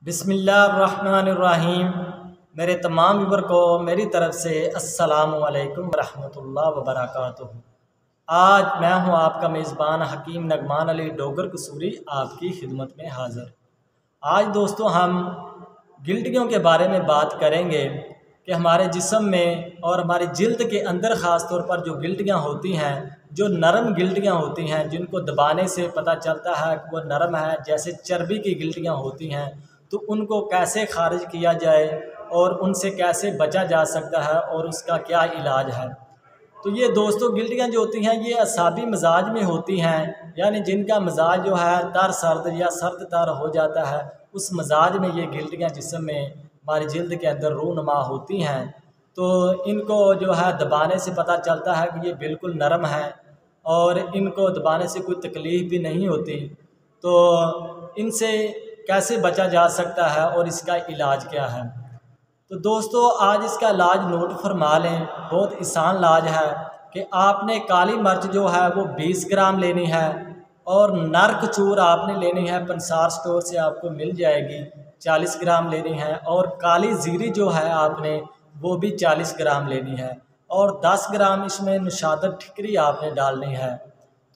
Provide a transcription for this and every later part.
बिस्मिल्लाहिर्रहमानिर्रहीम। मेरे तमाम व्यूअर को मेरी तरफ़ से अस्सलामु अलैकुम रहमतुल्लाह व बरकातुहू। आज मैं हूं आपका मेज़बान हकीम नगमान अली डोगर कसूरी आपकी खिदमत में हाज़िर। आज दोस्तों हम गिल्टियों के बारे में बात करेंगे कि हमारे जिस्म में और हमारी जिल्द के अंदर ख़ास तौर पर जो गिल्टियाँ होती हैं, जो नरम गिल्टियाँ होती हैं, जिनको दबाने से पता चलता है कि वो नरम है, जैसे चर्बी की गिल्टियाँ होती हैं, तो उनको कैसे खारिज किया जाए और उनसे कैसे बचा जा सकता है और उसका क्या इलाज है। तो ये दोस्तों गिल्टियाँ जो होती हैं ये असाबी मिजाज में होती हैं, यानी जिनका मिजाज जो है तर सर्द या सर्द तर हो जाता है, उस मिजाज में ये गिल्टियाँ जिस्म में हमारी जिल्द के अंदर रूनुमा होती हैं। तो इनको जो है दबाने से पता चलता है कि ये बिल्कुल नरम है और इनको दबाने से कोई तकलीफ़ भी नहीं होती। तो इनसे कैसे बचा जा सकता है और इसका इलाज क्या है। तो दोस्तों आज इसका इलाज नोट फरमा लें, बहुत आसान इलाज है कि आपने काली मिर्च जो है वो 20 ग्राम लेनी है और नरक चूर आपने लेनी है, पंसार स्टोर से आपको मिल जाएगी, 40 ग्राम लेनी है। और काली जीरी जो है आपने वो भी 40 ग्राम लेनी है और 10 ग्राम इसमें नुशादत ठिकरी आपने डालनी है।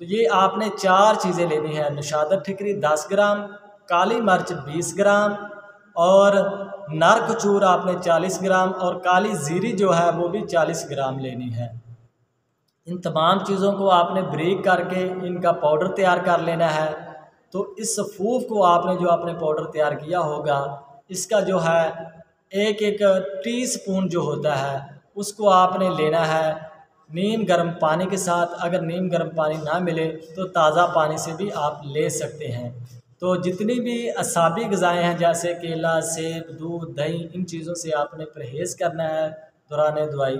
तो ये आपने 4 चीज़ें लेनी है, नुशादत ठिकरी 10 ग्राम, काली मिर्च 20 ग्राम और नरक चूर आपने 40 ग्राम और काली जीरी जो है वो भी 40 ग्राम लेनी है। इन तमाम चीज़ों को आपने ब्रीक करके इनका पाउडर तैयार कर लेना है। तो इस फूफ को आपने जो आपने पाउडर तैयार किया होगा, इसका जो है एक एक टीस्पून जो होता है उसको आपने लेना है नीम गर्म पानी के साथ। अगर नीम गर्म पानी ना मिले तो ताज़ा पानी से भी आप ले सकते हैं। तो जितनी भी असाबी ग़िज़ाएँ हैं जैसे केला, सेब, दूध, दही, इन चीज़ों से आपने परहेज़ करना है दौरान दवाई।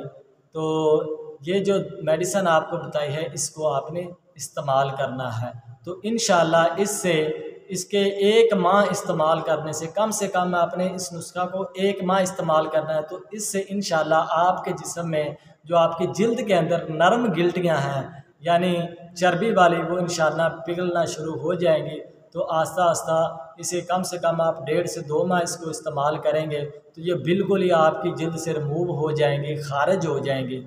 तो ये जो मेडिसन आपको बताई है इसको आपने इस्तेमाल करना है। तो इंशाअल्लाह इससे इसके 1 माह इस्तेमाल करने से कम आपने इस नुस्खा को 1 माह इस्तेमाल करना है। तो इससे इंशाअल्लाह आपके जिस्म में जो आपकी जिल्द के अंदर नरम गिल्टियाँ हैं यानी चर्बी वाली, वो इंशाअल्लाह पिघलना शुरू हो जाएंगी। तो आस्ता आस्ता इसे कम से कम आप 1.5 से 2 माह इसको इस्तेमाल करेंगे तो ये बिल्कुल ही आपकी जिल्द से रिमूव हो जाएंगी, खारिज हो जाएंगी।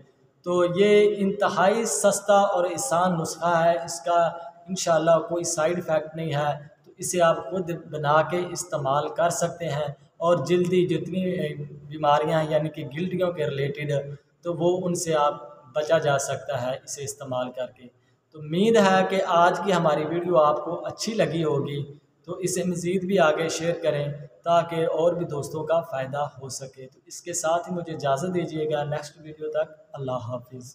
तो ये इंतहाई सस्ता और आसान नुस्खा है, इसका इंशाअल्लाह कोई साइड इफ़ेक्ट नहीं है। तो इसे आप खुद बना के इस्तेमाल कर सकते हैं और जिल्दी जितनी बीमारियां यानी कि गिल्टियों के रिलेटेड, तो वो उनसे आप बचा जा सकता है इसे इस्तेमाल करके। तो उम्मीद है कि आज की हमारी वीडियो आपको अच्छी लगी होगी। तो इसे मज़ीद भी आगे शेयर करें ताकि और भी दोस्तों का फ़ायदा हो सके। तो इसके साथ ही मुझे इजाज़त दीजिएगा। नेक्स्ट वीडियो तक अल्लाह हाफिज़।